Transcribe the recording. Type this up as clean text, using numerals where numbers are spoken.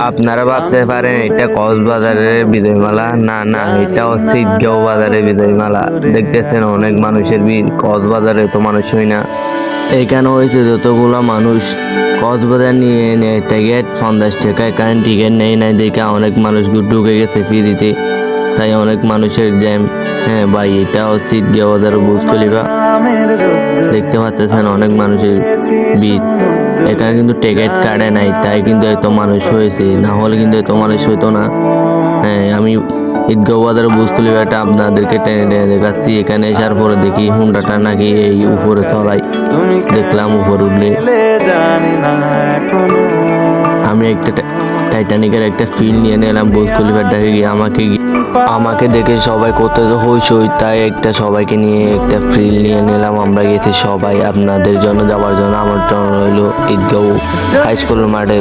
আপনারা ভাবতে পারেন এটা কক্সবাজারের বিজয় মেলা, না না, এটা হচ্ছে ঈদগাঁও বাজারের বিজয় মেলা। দেখতেছেন অনেক মানুষের ভিড়, কক্সবাজারে তো মানুষ হয় না। এখানে হয়েছে যতগুলা মানুষ কক্সবাজার নিয়ে নেয় টিকিট 50 টাকায়, কারণ টিকিট নেই নাই দেখে অনেক মানুষ ঢুকে গেছে ফ্রিতে, তাই অনেক মানুষের জ্যাম। হ্যাঁ ভাই, এটা হচ্ছে ঈদগাঁও বাজার বুর্জ খলিফা। দেখতে পাচ্ছেন অনেক মানুষের ভিড়। এখানে কিন্তু টিকিট কাটে নাই, তাই কিন্তু এত মানুষ হয়েছে, না হলে কিন্তু এত মানুষ হইতো না। হ্যাঁ, আমি ঈদগাঁও বাজারের বুর্জ খলিফাটা আপনাদেরকে টেনে টেনে দেখাচ্ছি। এখানে আসার পরে দেখি হুন্ডাটা নাকি এই উপরে চলাই, দেখলাম উপরে উঠলে আমি একটা টাইটানিকের একটা ফিল নিয়ে নিলাম বুর্জ খলিফাটাকে গিয়ে। আমাকে দেখে সবাই কোথাও হইসই, তাই একটা সবাইকে নিয়ে একটা ফিল নিয়ে নিলাম। আমরা গেছি সবাই আপনাদের জন্য যাওয়ার জন্য। আমার জন্য রইল ঈদগাঁও হাই স্কুল মাঠে।